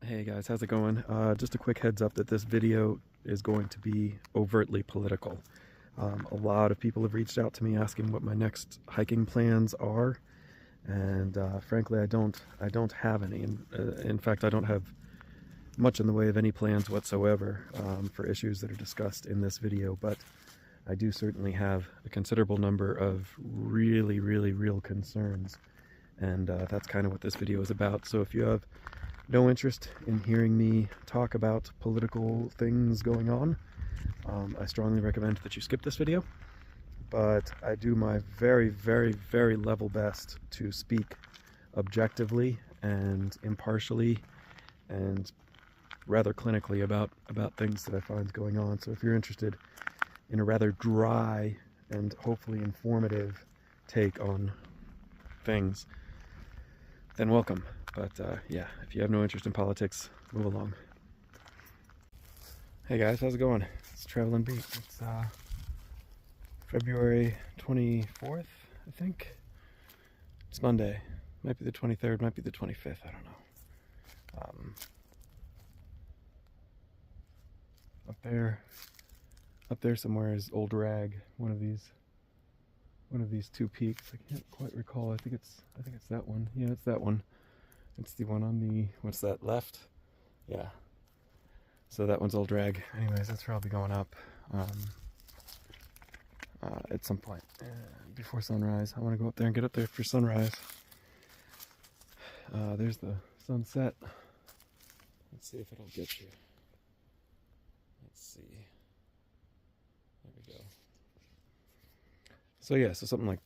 Hey guys, how's it going? Just a quick heads up that this video is going to be overtly political. A lot of people have reached out to me asking what my next hiking plans are, and frankly, I don't have any. In fact, I don't have much in the way of any plans whatsoever for issues that are discussed in this video. But I do certainly have a considerable number of really real concerns, and that's kind of what this video is about. So if you have no interest in hearing me talk about political things going on, I strongly recommend that you skip this video. But I do my very level best to speak objectively and impartially and rather clinically about things that I find going on. So if you're interested in a rather dry and hopefully informative take on things, then welcome. But yeah, if you have no interest in politics, move along. Hey guys, how's it going? It's Traveling Beat. It's February 24th, I think. It's Monday. Might be the 23rd, might be the 25th, I don't know. Up there somewhere is Old Rag, one of these two peaks. I can't quite recall. I think it's that one. Yeah, it's that one. It's the one on the, what's that, left? Yeah. So that one's Old Rag. Anyways, that's where I'll be going up at some point before sunrise. I want to go up there and get up there for sunrise. There's the sunset. Let's see if it'll get you. Let's see. There we go. So yeah, so something like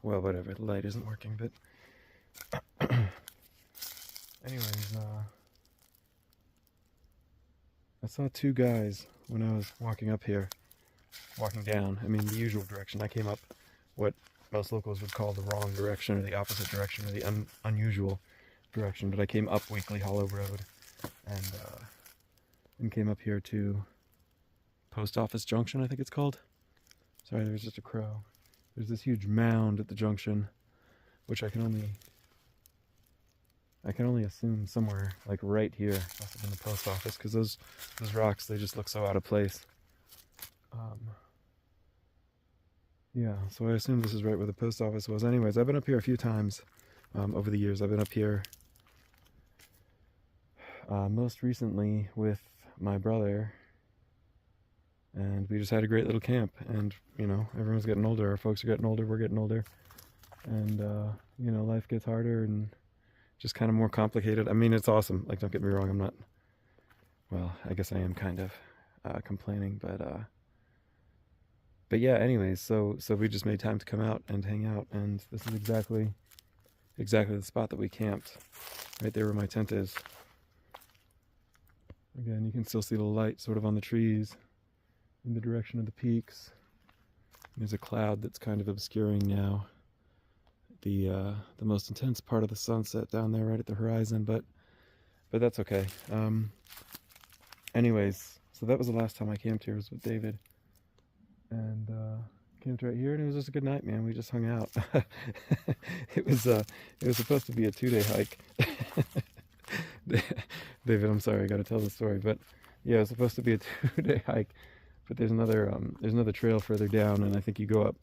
well, whatever, the light isn't working, but anyways, I saw two guys when I was walking up here, walking down, I mean the usual direction. I came up what most locals would call the wrong direction, or the opposite direction, or the unusual direction, but I came up Weekly Hollow Road, and came up here to Post Office Junction, I think it's called. Sorry, there was just a crow. There's this huge mound at the junction, which I can only assume somewhere like right here must have been the post office, because those rocks, they just look so out of place. Yeah, so I assume this is right where the post office was. Anyways, I've been up here a few times over the years. I've been up here most recently with my brother, and we just had a great little camp. And you know, everyone's getting older, our folks are getting older, we're getting older, and you know, life gets harder and just kind of more complicated. I mean, it's awesome, like, don't get me wrong, I'm not, well, I guess I am kind of complaining, but yeah, anyways, so we just made time to come out and hang out, and this is exactly the spot that we camped, right there where my tent is. Again, you can still see the light sort of on the trees in the direction of the peaks. There's a cloud that's kind of obscuring now the most intense part of the sunset down there right at the horizon, but that's okay. Anyways, so that was the last time I camped here, was with David, and camped right here, and it was just a good night, man. We just hung out. It was supposed to be a 2-day hike. David, I'm sorry, I gotta tell the story, but yeah, it was supposed to be a 2-day hike. But there's another trail further down, and I think you go up,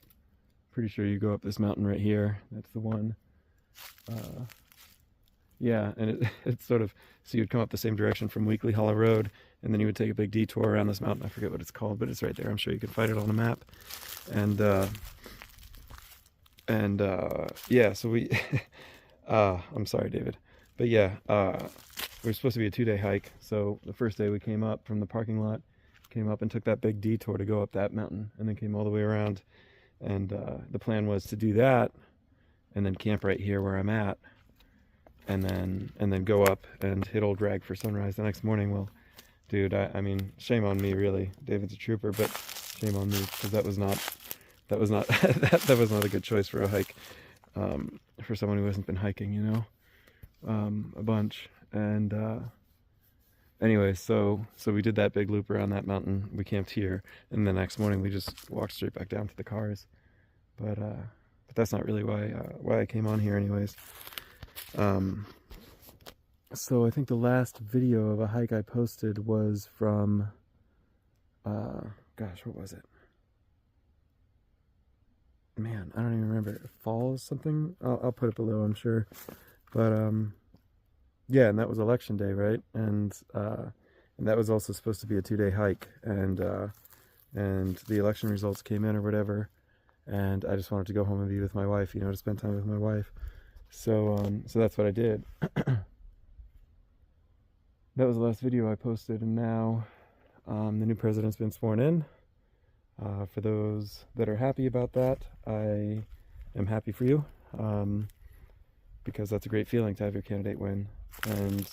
pretty sure you go up this mountain right here. That's the one. Yeah, and it's sort of, so you'd come up the same direction from Weekly Hollow Road, and then you would take a big detour around this mountain. I forget what it's called, but it's right there. I'm sure you can find it on a map. And yeah, so we, I'm sorry, David. But yeah, we were supposed to be a 2-day hike. So the first day we came up from the parking lot, came up and took that big detour to go up that mountain, and then came all the way around, and the plan was to do that and then camp right here where I'm at, and then go up and hit Old Rag for sunrise the next morning. Well, dude, I mean, shame on me, really. David's a trooper, but shame on me, because that was not that was not a good choice for a hike, for someone who hasn't been hiking, you know, a bunch. And anyway, so we did that big loop around that mountain. We camped here, and the next morning we just walked straight back down to the cars. But that's not really why I came on here, anyways. So I think the last video of a hike I posted was from, gosh, what was it? Man, I don't even remember. Fall something? I'll put it below, I'm sure. But, yeah, and that was election day, right? And that was also supposed to be a 2-day hike. And the election results came in or whatever. And I just wanted to go home and be with my wife, you know, to spend time with my wife. So that's what I did. That was the last video I posted, and now the new president's been sworn in. For those that are happy about that, I am happy for you, because that's a great feeling to have your candidate win, and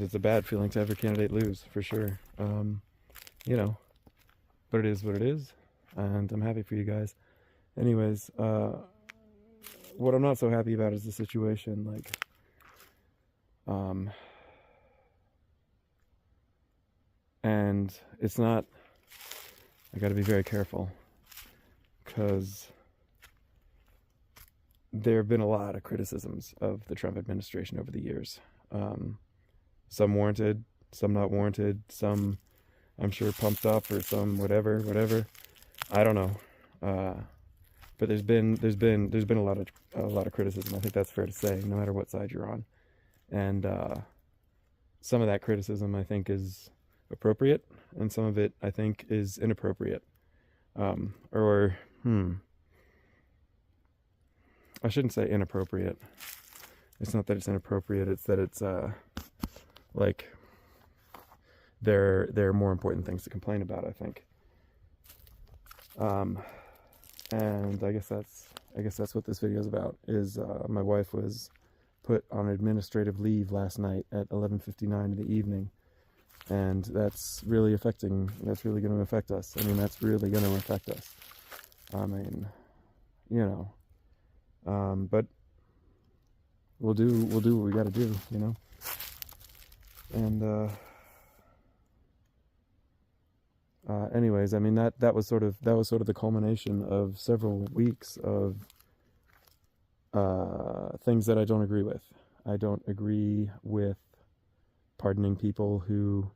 it's a bad feeling to have your candidate lose, for sure. You know, but it is what it is, and I'm happy for you guys. Anyways, what I'm not so happy about is the situation, like, and it's not, I gotta be very careful, because there have been a lot of criticisms of the Trump administration over the years. Some warranted, some not warranted, some I'm sure pumped up, or some whatever. I don't know. But there's been a lot of criticism. I think that's fair to say, no matter what side you're on. And some of that criticism, I think, is appropriate, and some of it, I think, is inappropriate. I shouldn't say inappropriate. It's not that it's inappropriate, it's that it's like there are more important things to complain about, I think. And I guess that's what this video is about. Is my wife was put on administrative leave last night at 11:59 in the evening, and that's really going to affect us. I mean, that's really going to affect us. I mean, you know, but we'll do what we got to do, you know. And anyways, I mean, that was sort of the culmination of several weeks of things that I don't agree with. I don't agree with pardoning people who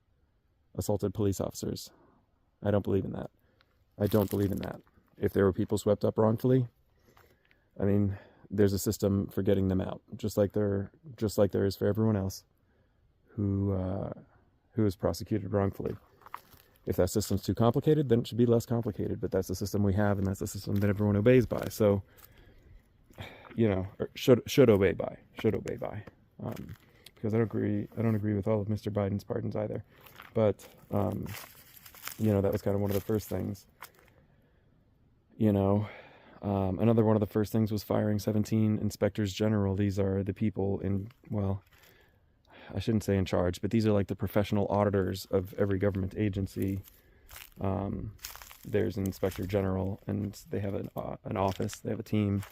assaulted police officers. I don't believe in that. If there were people swept up wrongfully, I mean, there's a system for getting them out, just like there is for everyone else who is prosecuted wrongfully. If that system's too complicated, then it should be less complicated. But that's the system we have, and that's the system that everyone obeys by. So, you know, or should obey by. Because I don't agree with all of Mr. Biden's pardons either. But you know, that was kind of one of the first things. You know, another one of the first things was firing 17 inspectors general. These are the people in, well, I shouldn't say in charge, but these are like the professional auditors of every government agency. There's an inspector general, and they have an office, they have a team,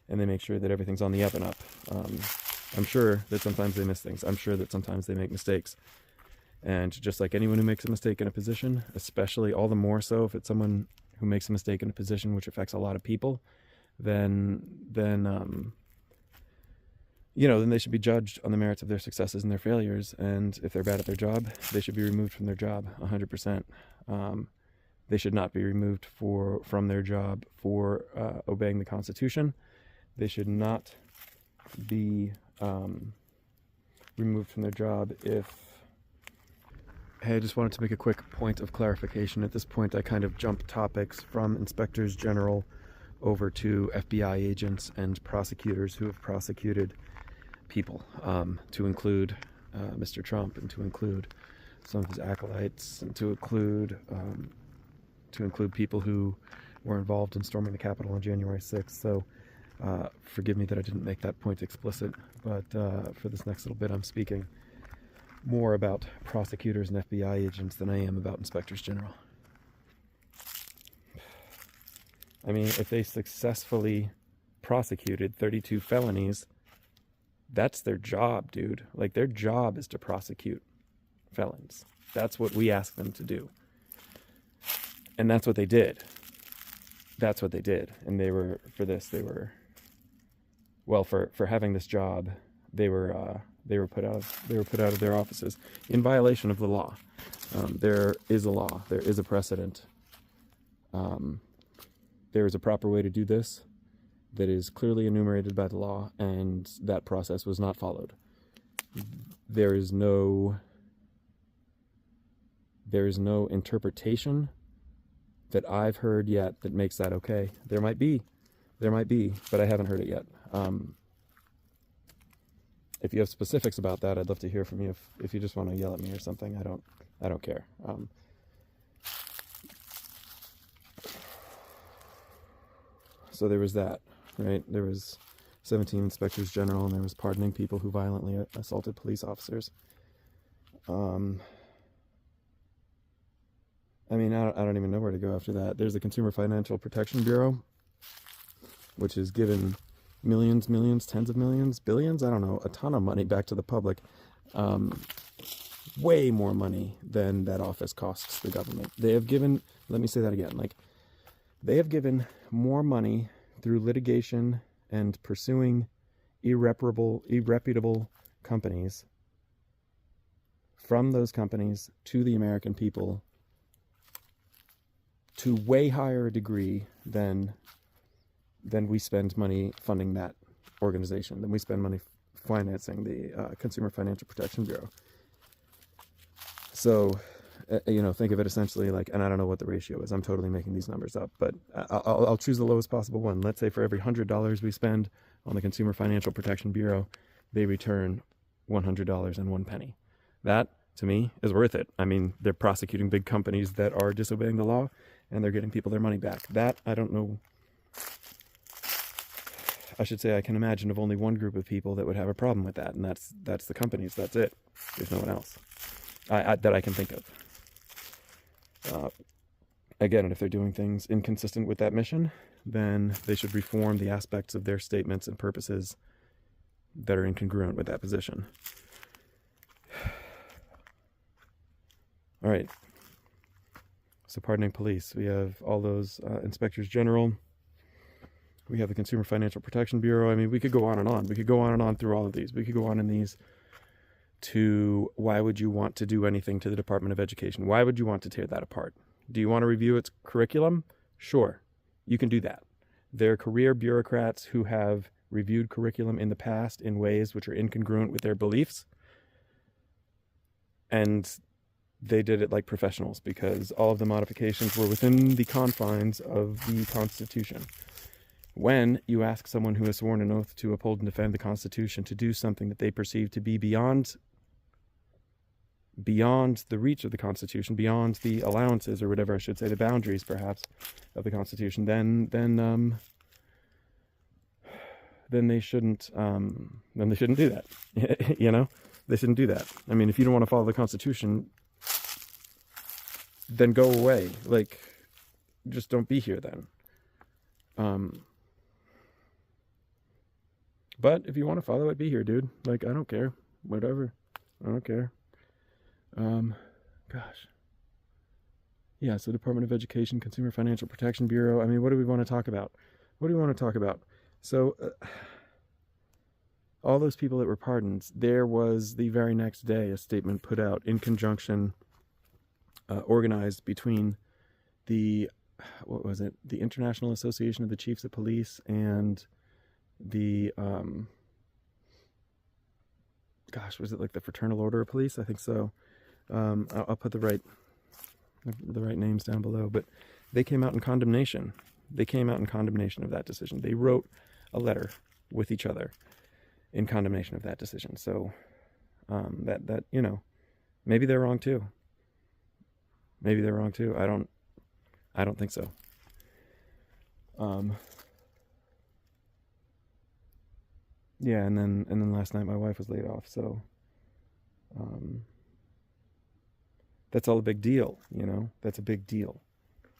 and they make sure that everything's on the up and up. I'm sure that sometimes they miss things. I'm sure that sometimes they make mistakes. And just like anyone who makes a mistake in a position, especially all the more so if it's someone who makes a mistake in a position which affects a lot of people, then you know, then they should be judged on the merits of their successes and their failures. And if they're bad at their job, they should be removed from their job 100%. They should not be removed from their job for obeying the Constitution. They should not be removed from their job if... Hey, I just wanted to make a quick point of clarification. At this point, I kind of jump topics from inspectors general over to FBI agents and prosecutors who have prosecuted people, to include Mr. Trump, and to include some of his acolytes, and to include people who were involved in storming the Capitol on January 6th. So forgive me that I didn't make that point explicit, but for this next little bit, I'm speaking more about prosecutors and FBI agents than I am about inspectors general. I mean, if they successfully prosecuted 32 felonies, that's their job, dude. Like, their job is to prosecute felons. That's what we ask them to do. And that's what they did. And they were, for having this job, they were put out of their offices in violation of the law. There is a law. There is a precedent. There is a proper way to do this that is clearly enumerated by the law, and that process was not followed. There is no interpretation that I've heard yet that makes that okay. There might be, but I haven't heard it yet. If you have specifics about that, I'd love to hear from you. If you just want to yell at me or something, I don't care. So there was that, right? There was 17 inspectors general, and there was pardoning people who violently assaulted police officers. I mean, I don't even know where to go after that. There's the Consumer Financial Protection Bureau, which has given millions, tens of millions, billions, I don't know, a ton of money back to the public. Way more money than that office costs the government. They have given, let me say that again, like, they have given more money through litigation and pursuing irreputable companies from those companies to the American people to way higher a degree than we spend money funding that organization, than we spend money financing the Consumer Financial Protection Bureau. So, think of it essentially like, and I don't know what the ratio is, I'm totally making these numbers up, but I'll choose the lowest possible one. Let's say for every $100 we spend on the Consumer Financial Protection Bureau, they return $100.01. That, to me, is worth it. I mean, they're prosecuting big companies that are disobeying the law, and they're getting people their money back. That, I don't know. I should say I can imagine of only one group of people that would have a problem with that, and that's the companies. That's it. There's no one else that I can think of. Again, if they're doing things inconsistent with that mission, then they should reform the aspects of their statements and purposes that are incongruent with that position. All right. So pardoning police, we have all those inspectors general. We have the Consumer Financial Protection Bureau. I mean, we could go on and on. We could go on and on through all of these. We could go on in these to why would you want to do anything to the Department of Education? Why would you want to tear that apart? Do you want to review its curriculum? Sure, you can do that. There are career bureaucrats who have reviewed curriculum in the past in ways which are incongruent with their beliefs. And they did it like professionals because all of the modifications were within the confines of the Constitution. When you ask someone who has sworn an oath to uphold and defend the Constitution to do something that they perceive to be beyond the reach of the Constitution, beyond the allowances, or whatever I should say, the boundaries perhaps of the Constitution, then they shouldn't do that. They shouldn't do that. I mean, if you don't want to follow the Constitution, then go away. Like, just don't be here then. But if you want to follow it, be here, dude. Like, I don't care. Whatever. I don't care. Gosh. Yeah, so Department of Education, Consumer Financial Protection Bureau. I mean, what do we want to talk about? So, all those people that were pardoned, there was the very next day a statement put out in conjunction, organized between the International Association of the Chiefs of Police and the, was it like the Fraternal Order of Police? I think so. I'll put the right names down below, but they came out in condemnation. They came out in condemnation of that decision. They wrote a letter with each other in condemnation of that decision. So, that maybe they're wrong too. I don't think so. Yeah, and then last night my wife was laid off, so that's all a big deal, That's a big deal.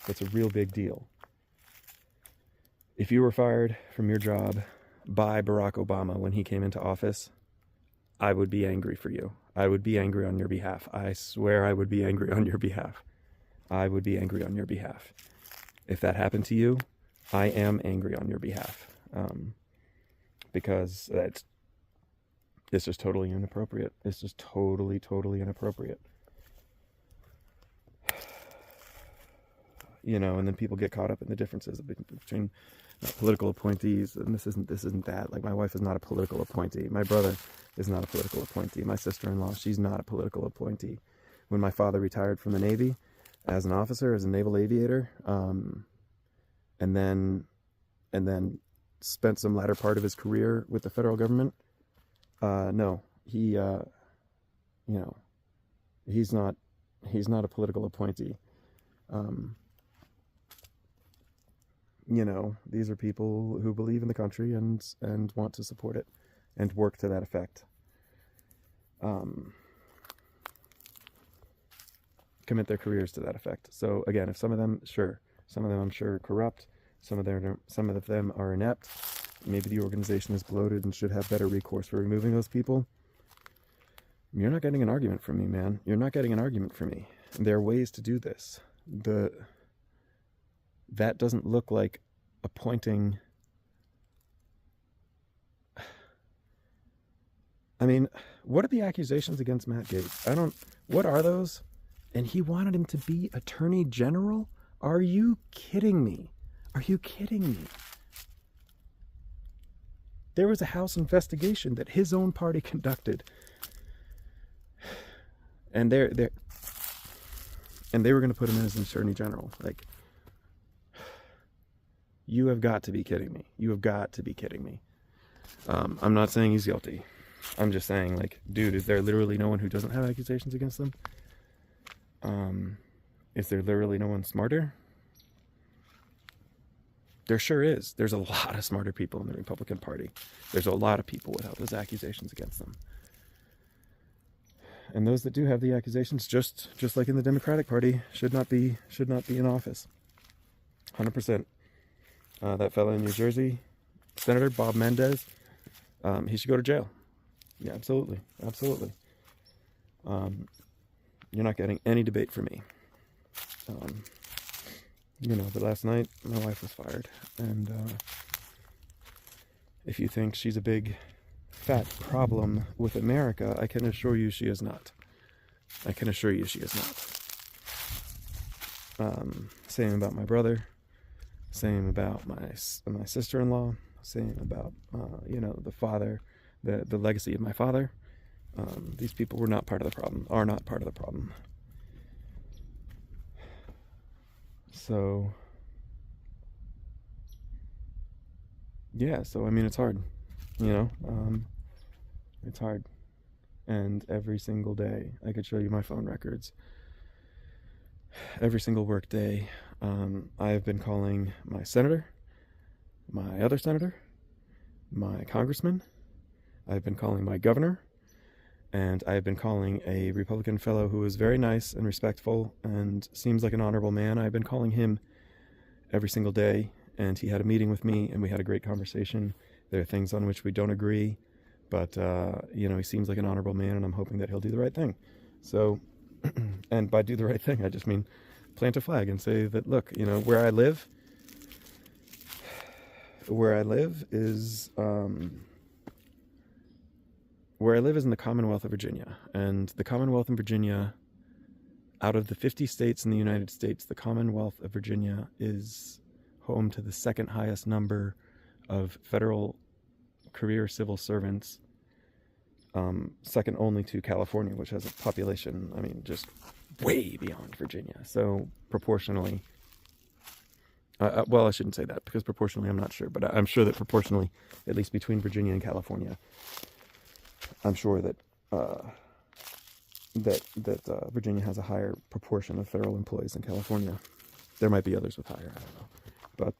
That's a real big deal. If you were fired from your job by Barack Obama when he came into office, I would be angry for you. I would be angry on your behalf. I swear I would be angry on your behalf. If that happened to you, I am angry on your behalf. Because It's just totally inappropriate. It's just totally, totally inappropriate. You know, and then people get caught up in the differences between political appointees, and this isn't that. Like, my wife is not a political appointee. My brother is not a political appointee. My sister-in-law, she's not a political appointee. When my father retired from the Navy as an officer, as a naval aviator, and then spent some latter part of his career with the federal government, no, he, you know, he's not a political appointee. You know, these are people who believe in the country and want to support it and work to that effect. Commit their careers to that effect. So again, if some of them I'm sure corrupt, some of them are inept, maybe the organization is bloated and should have better recourse for removing those people, you're not getting an argument from me, man. You're not getting an argument from me. There are ways to do this. That doesn't look like appointing. I mean, what are the accusations against Matt Gaetz? What are those? And he wanted him to be Attorney General? Are you kidding me? Are you kidding me? There was a House investigation that his own party conducted. And they were going to put him in as an Attorney General. Like, you have got to be kidding me. You have got to be kidding me. I'm not saying he's guilty. I'm just saying, like, dude, is there literally no one who doesn't have accusations against them? Is there literally no one smarter? There sure is. There's a lot of smarter people in the Republican Party. There's a lot of people without those accusations against them. And those that do have the accusations, just like in the Democratic Party, should not be in office. 100%. That fellow in New Jersey, Senator Bob Menendez, he should go to jail. Yeah, absolutely. Absolutely. You're not getting any debate from me. You know, but last night, my wife was fired. And if you think she's a big, fat problem with America, I can assure you she is not. I can assure you she is not. Same about my brother. Same about my sister-in-law. Same about, you know, the father, the legacy of my father. These people were not part of the problem, are not part of the problem. So, yeah, so I mean, it's hard, you know, it's hard. And every single day, I could show you my phone records. Every single work day, I've been calling my senator, my other senator, my congressman. I've been calling my governor. And I've been calling a Republican fellow who is very nice and respectful and seems like an honorable man. I've been calling him every single day, and he had a meeting with me, and we had a great conversation. There are things on which we don't agree, but, you know, he seems like an honorable man, and I'm hoping that he'll do the right thing. So, and by do the right thing, I just mean plant a flag and say that, look, you know, where I live is... Where I live is in the Commonwealth of Virginia, and the Commonwealth of Virginia, out of the 50 states in the United States, the Commonwealth of Virginia is home to the second highest number of federal career civil servants, second only to California, which has a population, I mean, just way beyond Virginia. So proportionally, well, I shouldn't say that, because proportionally I'm not sure, but I'm sure that proportionally, at least between Virginia and California, I'm sure that Virginia has a higher proportion of federal employees than California. There might be others with higher, I don't know. But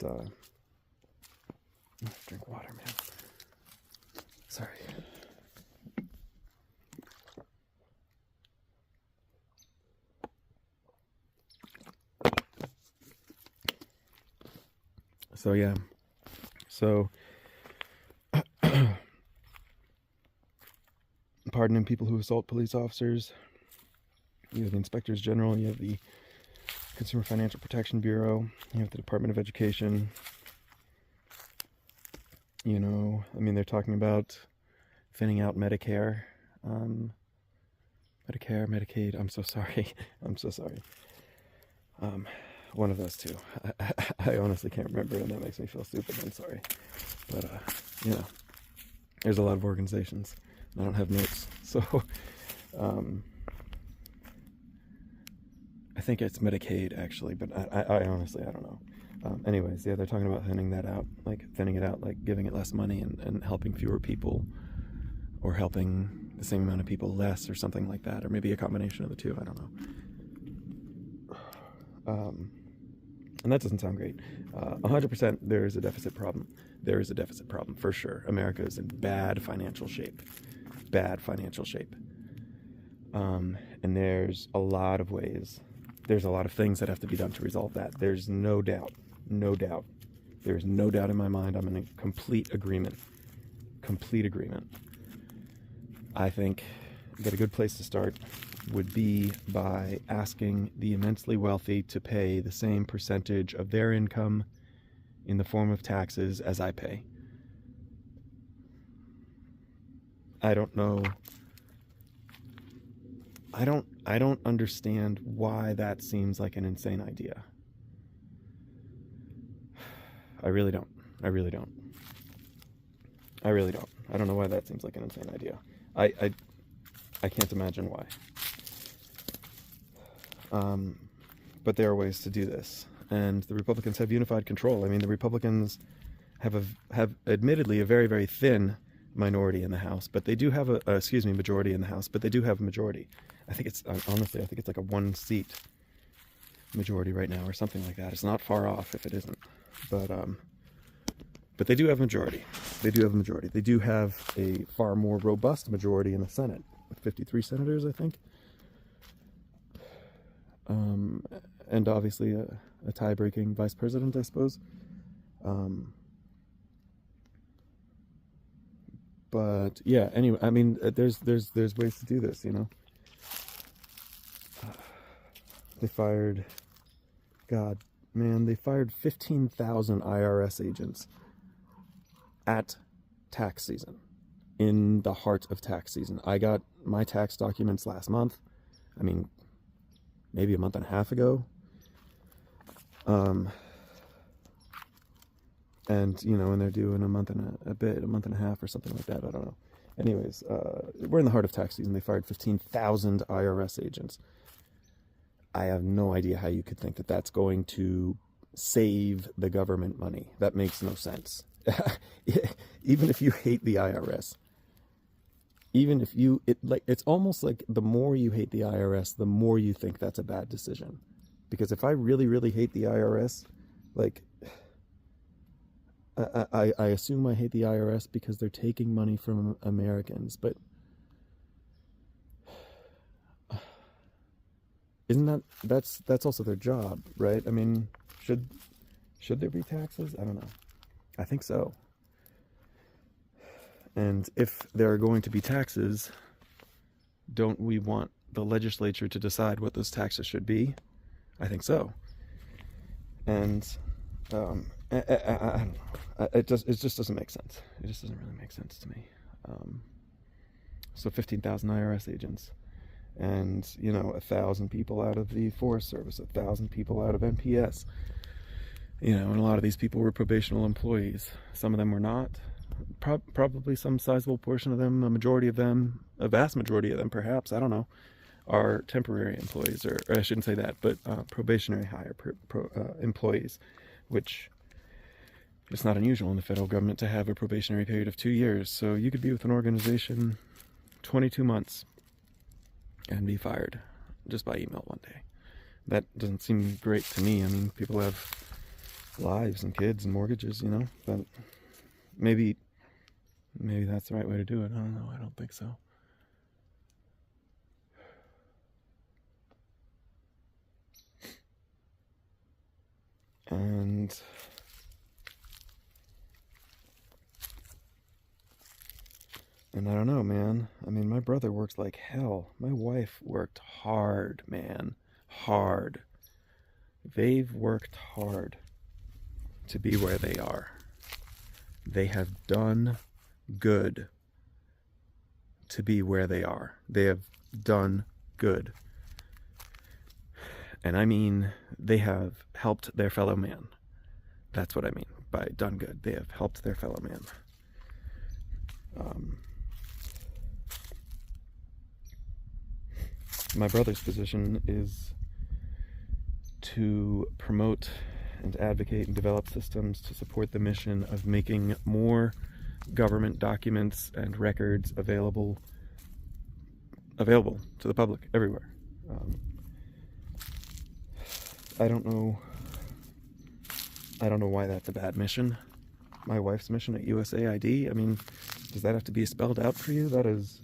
drink water, man. Sorry. So yeah. So pardoning people who assault police officers. You have the inspectors general, you have the Consumer Financial Protection Bureau, you have the Department of Education. You know, I mean, they're talking about thinning out Medicare, Medicaid. I'm so sorry. I'm so sorry. One of those two. I honestly can't remember, and that makes me feel stupid. I'm sorry. But, you know, there's a lot of organizations. I don't have notes. So, I think it's Medicaid, actually, but I honestly, I don't know. Anyways, yeah, they're talking about thinning it out, like giving it less money and helping fewer people, or helping the same amount of people less, or something like that, or maybe a combination of the two. I don't know. And that doesn't sound great. 100% there is a deficit problem. There is a deficit problem, for sure. America is in bad financial shape. Bad financial shape. And there's a lot of ways. There's a lot of things that have to be done to resolve that. There's no doubt. No doubt. There's no doubt in my mind. I'm in complete agreement. Complete agreement. I think that a good place to start would be by asking the immensely wealthy to pay the same percentage of their income in the form of taxes as I pay. I don't know. I don't understand why that seems like an insane idea. I really don't. I really don't. I really don't. I don't know why that seems like an insane idea. I can't imagine why. But there are ways to do this, and the Republicans have unified control. I mean, the Republicans have admittedly a very, very thin minority in the House, but they do have majority in the House, but they do have a majority. I think it's, honestly, I think it's like a 1-seat majority right now, or something like that. It's not far off if it isn't, but they do have a majority. They do have a majority. They do have a far more robust majority in the Senate, with 53 senators, I think. And obviously a tie-breaking vice president, I suppose. But yeah, anyway, I mean, there's ways to do this, you know. They fired, they fired 15,000 IRS agents at tax season, in the heart of tax season. I got my tax documents last month. I mean, maybe a month and a half ago. And, you know, and they're due in a month and a month and a half or something like that. I don't know. Anyways, we're in the heart of tax season. They fired 15,000 IRS agents. I have no idea how you could think that that's going to save the government money. That makes no sense. Even if you hate the IRS, even if you, it's almost like the more you hate the IRS, the more you think that's a bad decision. Because if I really, really hate the IRS, like, I assume I hate the IRS because they're taking money from Americans, but isn't that's also their job, right? I mean, should there be taxes? I don't know. I think so. And if there are going to be taxes, don't we want the legislature to decide what those taxes should be? I think so. And I don't know. It just doesn't make sense. It just doesn't really make sense to me. So 15,000 IRS agents, and, you know, 1,000 people out of the Forest Service, 1,000 people out of NPS. You know, and a lot of these people were probational employees. Some of them were not. Probably some sizable portion of them, a majority of them, a vast majority of them perhaps, I don't know, are temporary employees, or I shouldn't say that, but probationary hire employees, which it's not unusual in the federal government to have a probationary period of 2 years. So you could be with an organization 22 months and be fired just by email one day. That doesn't seem great to me. I mean, people have lives and kids and mortgages, you know, but maybe that's the right way to do it. I don't know. I don't think so. And I don't know, man. I mean, my brother works like hell. My wife worked hard, man. Hard. They've worked hard to be where they are. They have done good. to be where they are. They have done good. And I mean, they have helped their fellow man. That's what I mean by done good. They have helped their fellow man. My brother's position is to promote and advocate and develop systems to support the mission of making more government documents and records available to the public everywhere. I don't know why that's a bad mission. My wife's mission at USAID, I mean, does that have to be spelled out for you? That is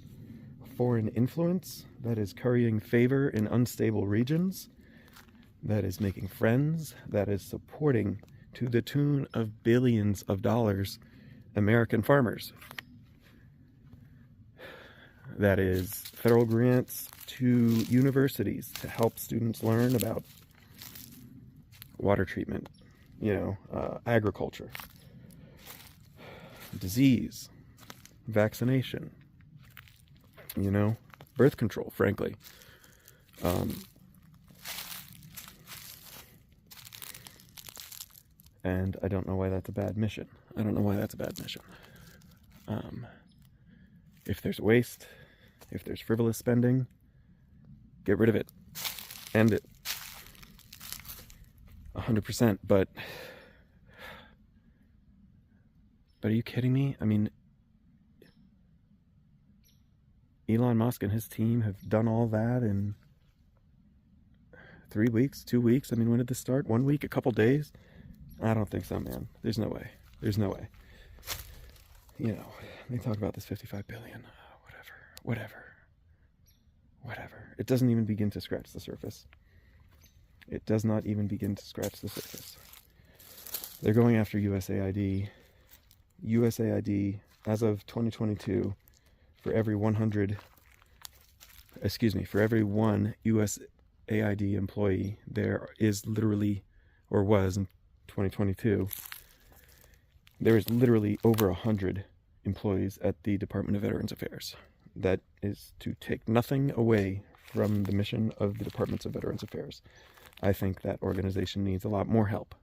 foreign influence. That is currying favor in unstable regions. That is making friends. That is supporting, to the tune of billions of dollars, American farmers. That is federal grants to universities to help students learn about water treatment, agriculture, disease, vaccination, birth control, frankly. And I don't know why that's a bad mission. I don't know why that's a bad mission. If there's waste, if there's frivolous spending, get rid of it. End it. 100%. But are you kidding me? I mean, Elon Musk and his team have done all that in 3 weeks, 2 weeks? I mean, when did this start? 1 week? A couple days? I don't think so, man. There's no way. There's no way. They talk about this 55 billion. Whatever. It doesn't even begin to scratch the surface. It does not even begin to scratch the surface. They're going after USAID. USAID, as of 2022, for every one USAID employee, there is literally, or was in 2022, there is literally over 100 employees at the Department of Veterans Affairs. That is to take nothing away from the mission of the Departments of Veterans Affairs. I think that organization needs a lot more help.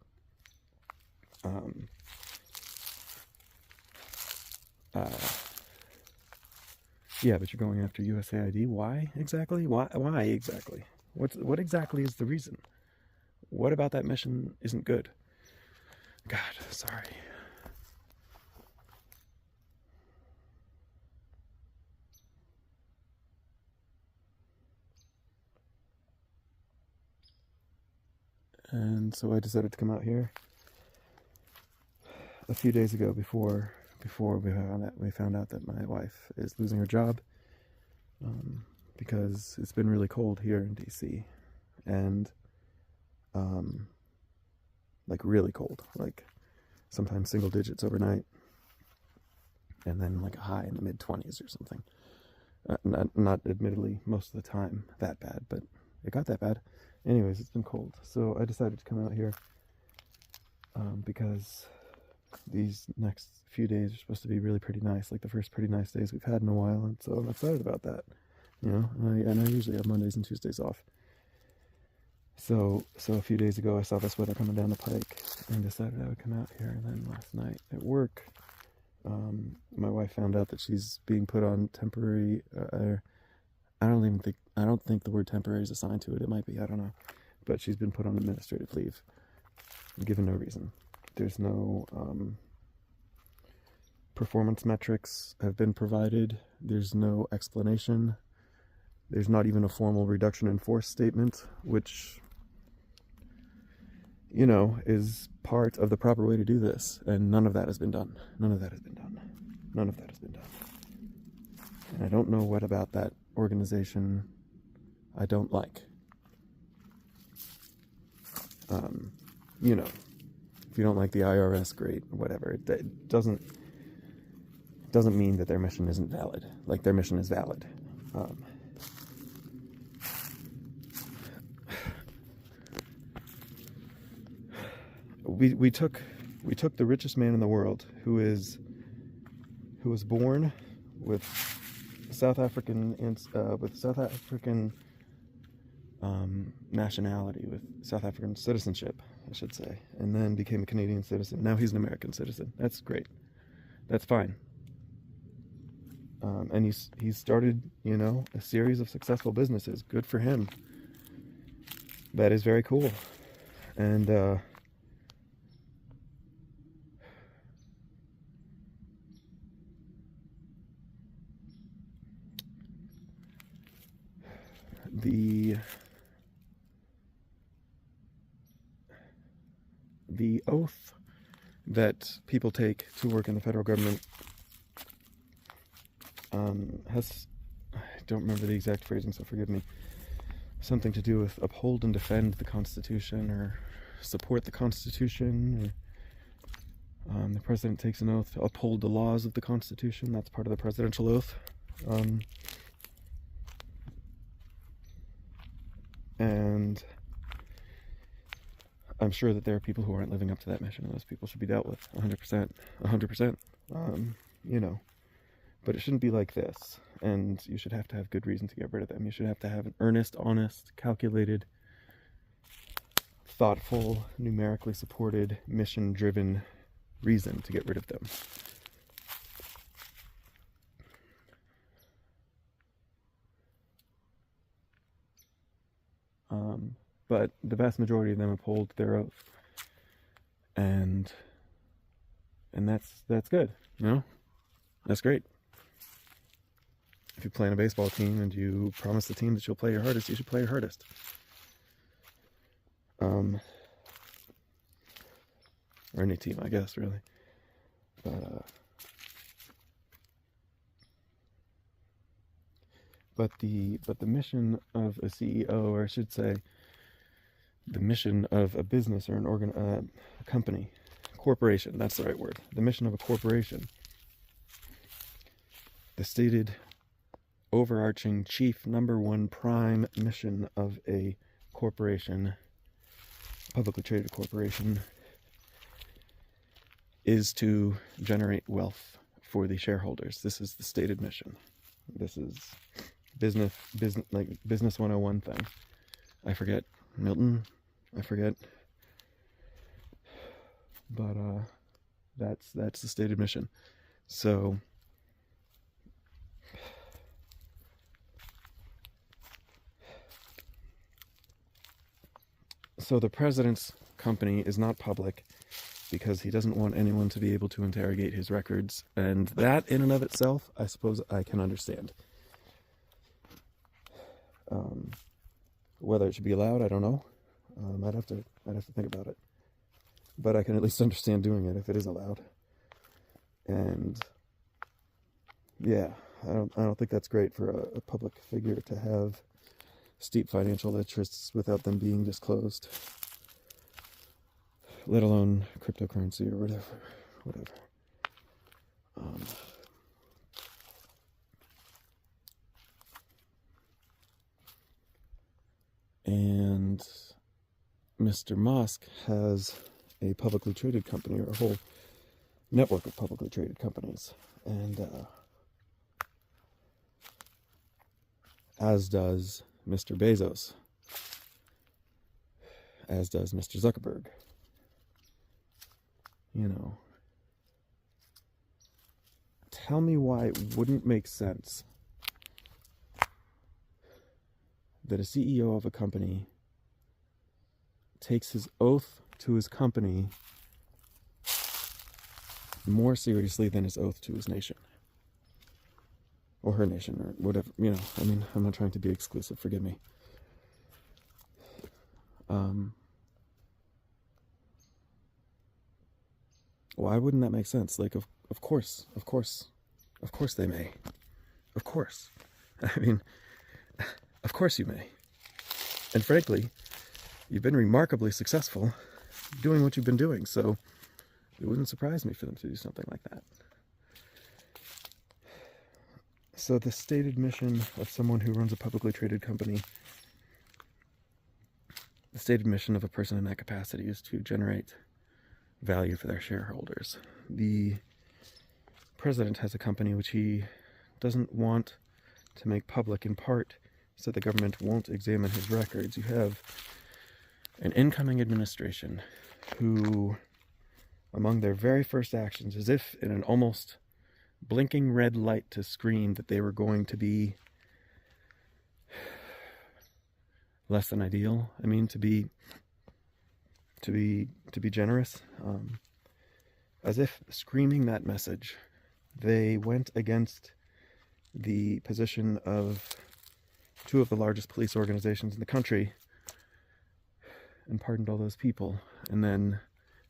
Yeah, but you're going after USAID. Why exactly? Why exactly? What exactly is the reason? What about that mission isn't good? God, sorry. And so I decided to come out here a few days ago before we found out that my wife is losing her job, because it's been really cold here in DC, and like really cold, like sometimes single digits overnight, and then like a high in the mid-20s or something. Not admittedly most of the time that bad, but it got that bad. Anyways, it's been cold, so I decided to come out here because these next few days are supposed to be really pretty nice, like the first pretty nice days we've had in a while, and so I'm excited about that. And I usually have Mondays and Tuesdays off. So a few days ago I saw this weather coming down the pike and decided I would come out here. And then last night at work, my wife found out that she's being put on temporary, I don't think the word temporary is assigned to it. It might be, I don't know. But she's been put on administrative leave, given no reason. There's no performance metrics have been provided. There's no explanation. There's not even a formal reduction in force statement, which, is part of the proper way to do this. And none of that has been done. None of that has been done. And I don't know what about that organization I don't like. If you don't like the IRS, great, whatever. It doesn't mean that their mission isn't valid. Like, their mission is valid. We took the richest man in the world, who was born with South African nationality, with South African citizenship, I should say, and then became a Canadian citizen. Now he's an American citizen. That's great. That's fine. And he's started, you know, a series of successful businesses. Good for him. That is very cool. And the oath that people take to work in the federal government has, I don't remember the exact phrasing, so forgive me, something to do with uphold and defend the Constitution, or support the Constitution, or the president takes an oath to uphold the laws of the Constitution. That's part of the presidential oath. And I'm sure that there are people who aren't living up to that mission, and those people should be dealt with 100%. You know, but it shouldn't be like this, and you should have to have good reason to get rid of them. You should have to have an earnest, honest, calculated, thoughtful, numerically supported, mission-driven reason to get rid of them. But the vast majority of them uphold their oath, and that's good, you know? That's great. If you play on a baseball team and you promise the team that you'll play your hardest, you should play your hardest. Or any team, I guess, really. But the mission of a CEO, or I should say, the mission of a business or a company, corporation, that's the right word. The mission of a corporation, the stated overarching chief number one prime mission of a corporation, publicly traded corporation, is to generate wealth for the shareholders. This is the stated mission. This is business 101 thing. I forget Milton, I forget, but that's the stated mission. So the president's company is not public because he doesn't want anyone to be able to interrogate his records, and that in and of itself, I suppose I can understand. Whether it should be allowed, I don't know. I'd have to think about it. But I can at least understand doing it if it is allowed. And yeah, I don't think that's great for a public figure to have steep financial interests without them being disclosed, let alone cryptocurrency or whatever. And Mr. Musk has a publicly traded company, or a whole network of publicly traded companies, and as does Mr. Bezos, as does Mr. Zuckerberg. You know, tell me why it wouldn't make sense that a CEO of a company takes his oath to his company more seriously than his oath to his nation. Or her nation, or whatever, you know. I mean, I'm not trying to be exclusive, forgive me. Why wouldn't that make sense? Like, of course they may. Of course. I mean, of course you may. And frankly, you've been remarkably successful doing what you've been doing, so it wouldn't surprise me for them to do something like that. So the stated mission of someone who runs a publicly traded company, the stated mission of a person in that capacity is to generate value for their shareholders. The president has a company which he doesn't want to make public, in part so the government won't examine his records. You have an incoming administration who, among their very first actions, as if in an almost blinking red light to scream that they were going to be less than ideal, I mean, to be generous, as if screaming that message, they went against the position of two of the largest police organizations in the country and pardoned all those people. And then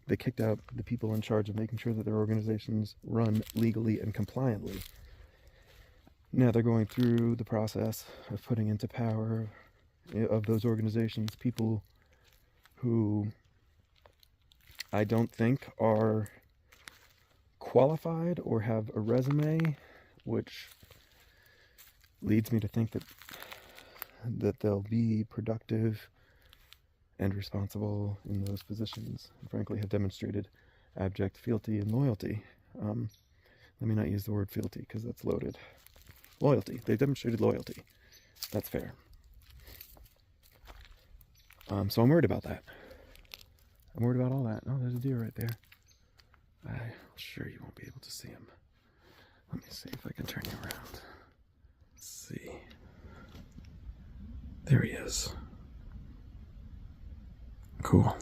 they kicked out the people in charge of making sure that their organizations run legally and compliantly. Now they're going through the process of putting into power of those organizations people who I don't think are qualified or have a resume, which leads me to think that they'll be productive and responsible in those positions, and frankly have demonstrated abject fealty and loyalty. Let me not use the word fealty because that's loaded. Loyalty. They've demonstrated loyalty. That's fair. So I'm worried about that. I'm worried about all that. Oh, there's a deer right there. I'm sure you won't be able to see him. Let me see if I can turn you around. Let's see. There he is. Cool.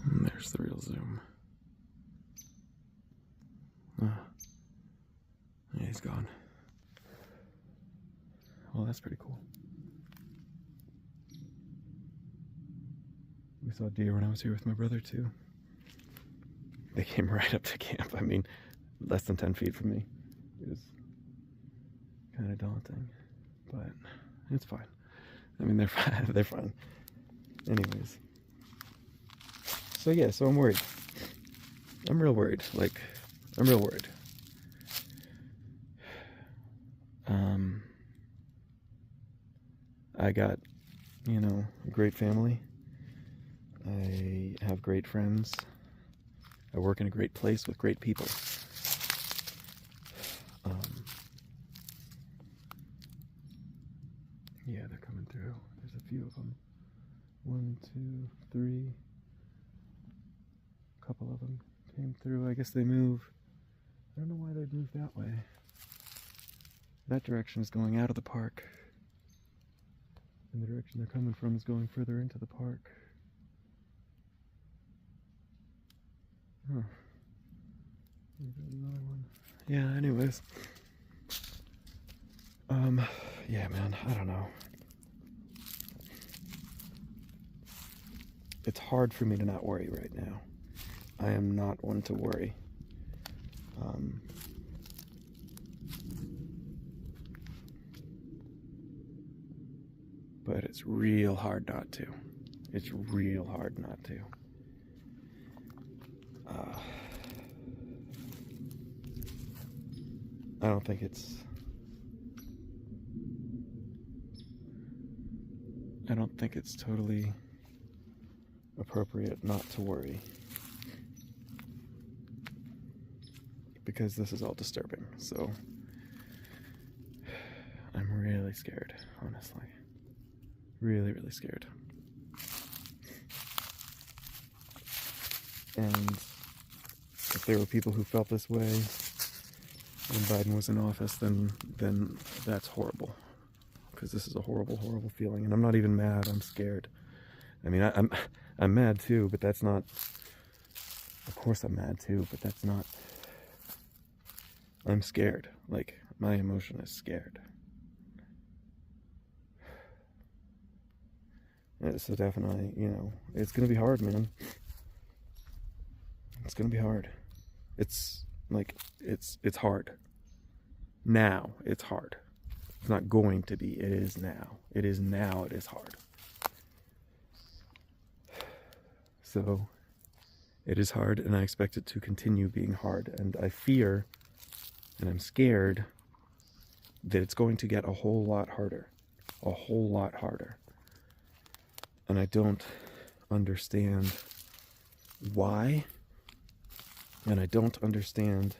And there's the real zoom. Yeah, he's gone. Well, that's pretty cool. We saw deer when I was here with my brother, too. They came right up to camp. I mean, less than 10 feet from me. It was kind of daunting, but it's fine. I mean, they're fine. They're fine. Anyways. So yeah, so I'm worried. I'm real worried. Like, I'm real worried. I got, a great family. I have great friends. I work in a great place with great people. Yeah, they're coming through. There's a few of them. 1, 2, 3. A couple of them came through. I guess they move. I don't know why they moved that way. That direction is going out of the park. And the direction they're coming from is going further into the park. Huh. There's another one. Yeah, anyways. Yeah, man, I don't know. It's hard for me to not worry right now. I am not one to worry. But it's real hard not to. It's real hard not to. I don't think it's totally appropriate not to worry, because this is all disturbing. So I'm really scared, honestly. Really, really scared. And if there were people who felt this way when Biden was in office, then that's horrible. Because this is a horrible, horrible feeling. And I'm not even mad, I'm scared. I mean, I'm mad too, but that's not... Of course I'm mad too, but that's not... I'm scared. Like, my emotion is scared. So definitely, it's gonna be hard, man. It's gonna be hard. It's hard. Now, it's hard. It's not going to be, it is now. It is now, it is hard. So, it is hard, and I expect it to continue being hard. And I fear, and I'm scared, that it's going to get a whole lot harder. A whole lot harder. And I don't understand why, and I don't understand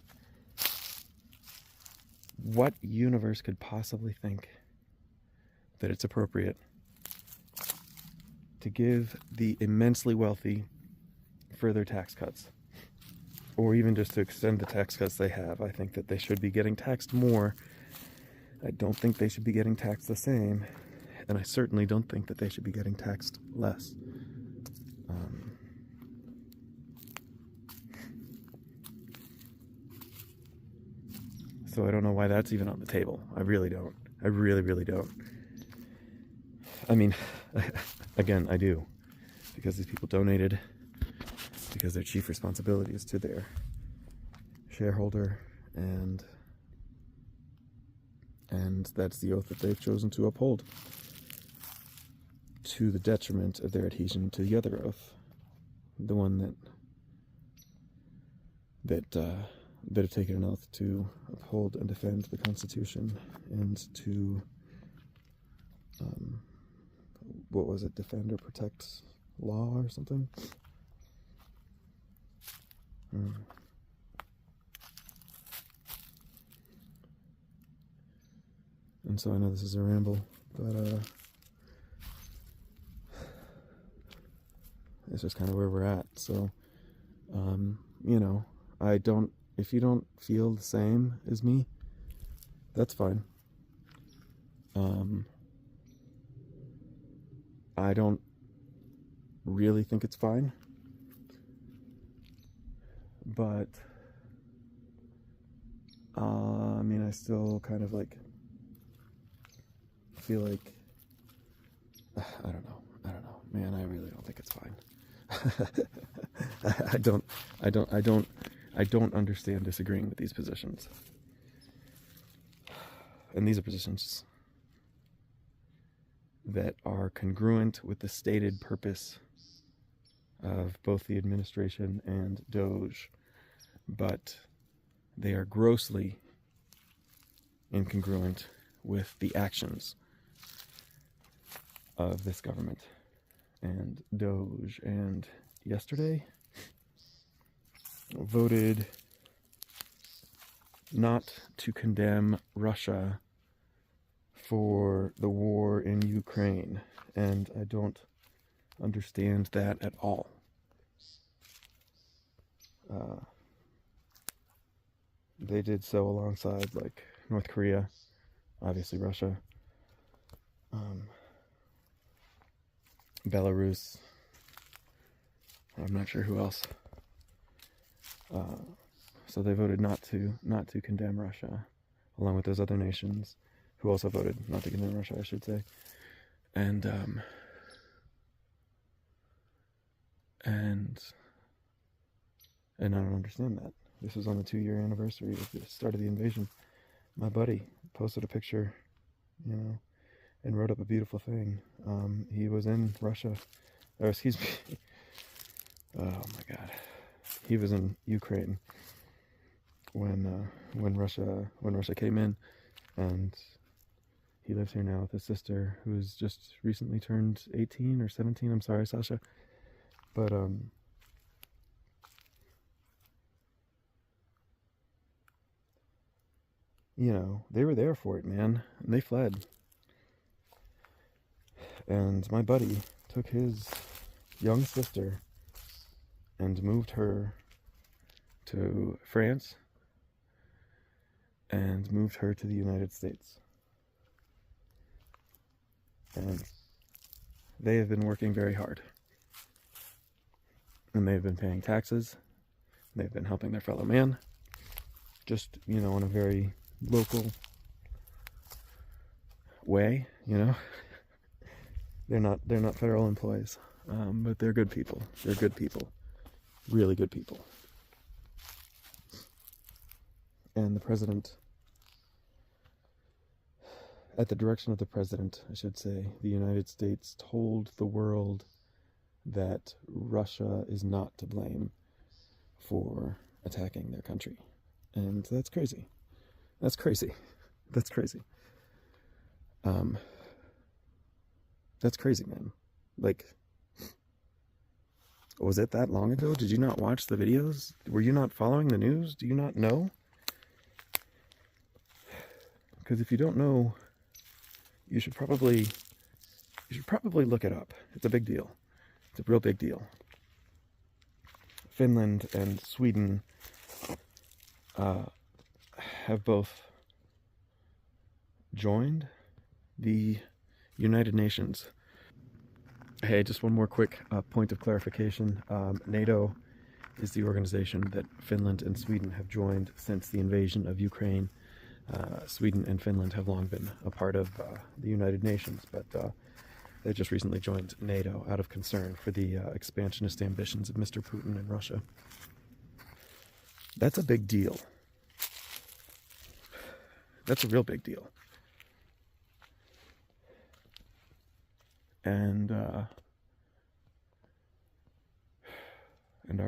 what universe could possibly think that it's appropriate to give the immensely wealthy further tax cuts, or even just to extend the tax cuts they have? I think that they should be getting taxed more. I don't think they should be getting taxed the same, and I certainly don't think that they should be getting taxed less. So I don't know why that's even on the table. I really don't. I really, really don't. I mean, again, I do. Because these people donated, because their chief responsibility is to their shareholder, and that's the oath that they've chosen to uphold, to the detriment of their adhesion to the other oath, the one that have taken an oath to uphold and defend the Constitution, and to what was it, defend or protect law or something. And so I know this is a ramble, but it's just kind of where we're at. So you know, if you don't feel the same as me, that's fine. I don't really think it's fine, but I mean, I still kind of like feel like I don't know, man. I really don't think it's fine. I don't understand disagreeing with these positions, and these are positions that are congruent with the stated purpose of both the administration and Doge, but they are grossly incongruent with the actions of this government and Doge. And yesterday voted not to condemn Russia for the war in Ukraine, and I don't understand that at all. They did so alongside like North Korea, obviously Russia, Belarus, I'm not sure who else. So they voted not to condemn Russia, along with those other nations who also voted not to condemn Russia, I should say. And I don't understand that. This was on the 2-year anniversary of the start of the invasion. My buddy posted a picture, you know, and wrote up a beautiful thing. He was in Russia, or excuse me, oh my God, he was in Ukraine when Russia came in, and he lives here now with his sister, who's just recently turned 18 or 17. I'm sorry, Sasha, but you know, they were there for it, man, and they fled. And my buddy took his young sister and moved her to France and moved her to the United States. And they have been working very hard. And they've been paying taxes. They've been helping their fellow man. Just, you know, in a very local way, you know. They're not federal employees, but they're good people. They're good people, really good people. And the president, at the direction of the president, I should say, the United States told the world that Russia is not to blame for attacking their country. And that's crazy. That's crazy. That's crazy. That's crazy, man. Like, was it that long ago? Did you not watch the videos? Were you not following the news? Do you not know? because if you don't know, you should probably look it up. It's a big deal. It's a real big deal. Finland and Sweden have both joined the United Nations. Hey, just one more quick point of clarification. NATO is the organization that Finland and Sweden have joined since the invasion of Ukraine. Sweden and Finland have long been a part of the United Nations, but they just recently joined NATO out of concern for the expansionist ambitions of Mr. Putin in Russia. That's a big deal. That's a real big deal. And our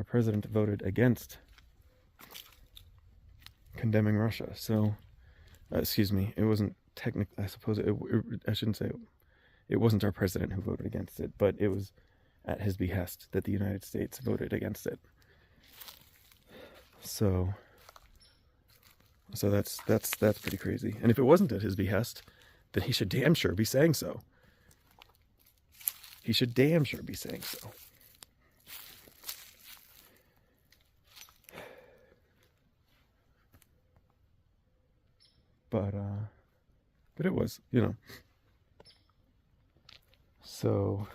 president voted against condemning Russia. So, excuse me, it wasn't technically, I suppose, I shouldn't say it wasn't our president who voted against it, but it was at his behest that the United States voted against it. So that's pretty crazy. And if it wasn't at his behest, then he should damn sure be saying so. He should damn sure be saying so. But it was, you know. So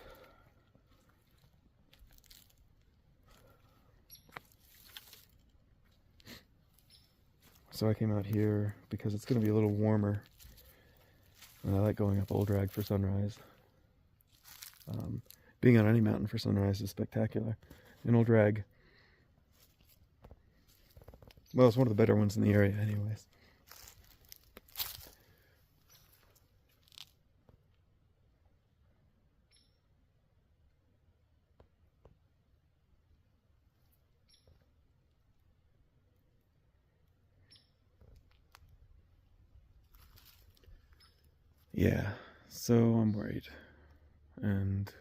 I came out here because it's going to be a little warmer. And I like going up Old Rag for sunrise. Being on any mountain for sunrise is spectacular. And Old Rag, well, it's one of the better ones in the area anyways. Yeah, so I'm worried. And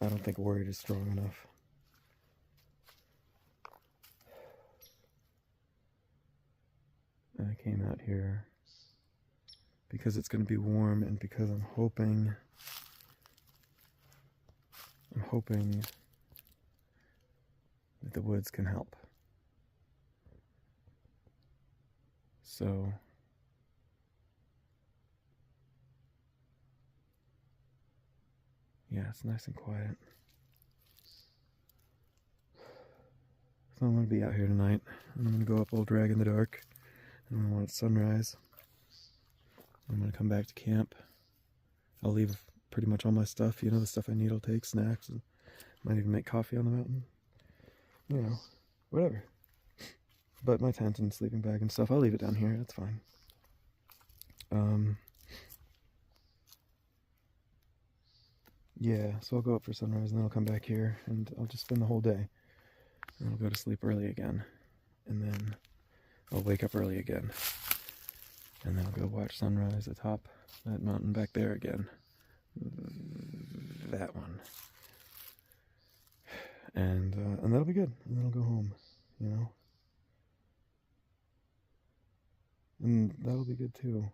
I don't think worried is strong enough. And I came out here because it's going to be warm and because I'm hoping that the woods can help. So yeah, it's nice and quiet. So I'm going to be out here tonight, and I'm going to go up Old Rag in the dark, and I'm going to watch sunrise. I'm going to come back to camp. I'll leave pretty much all my stuff, you know, the stuff I need I'll take, snacks, and might even make coffee on the mountain. You know, whatever. But my tent and sleeping bag and stuff, I'll leave it down here, that's fine. Yeah, so I'll go up for sunrise and then I'll come back here and I'll just spend the whole day. And I'll go to sleep early again. And then I'll wake up early again. And then I'll go watch sunrise atop that mountain back there again. That one. And that'll be good. And then I'll go home, you know. And that'll be good too.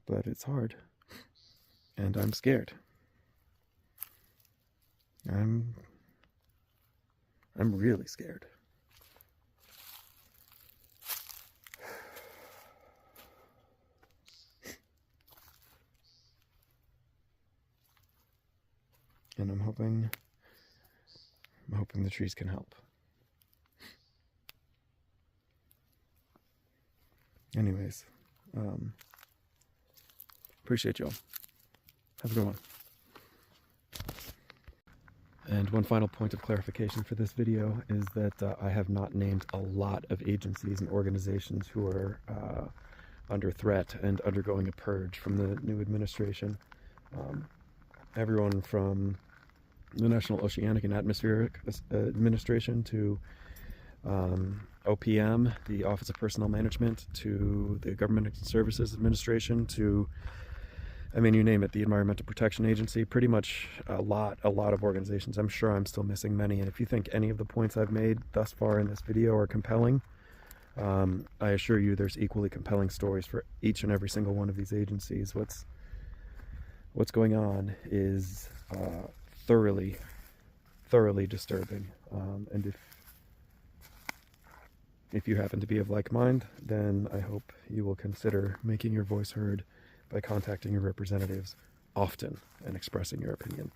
But it's hard. And I'm scared. I'm really scared. And I'm hoping the trees can help. Anyways, appreciate y'all. Have a good one. And one final point of clarification for this video is that I have not named a lot of agencies and organizations who are under threat and undergoing a purge from the new administration. Everyone from the National Oceanic and Atmospheric Administration to OPM, the Office of Personnel Management, to the Government Services Administration, to I mean, you name it, the Environmental Protection Agency, pretty much a lot of organizations. I'm sure I'm still missing many, and if you think any of the points I've made thus far in this video are compelling, I assure you there's equally compelling stories for each and every single one of these agencies. What's going on is thoroughly disturbing, and if you happen to be of like mind, then I hope you will consider making your voice heard by contacting your representatives often and expressing your opinion.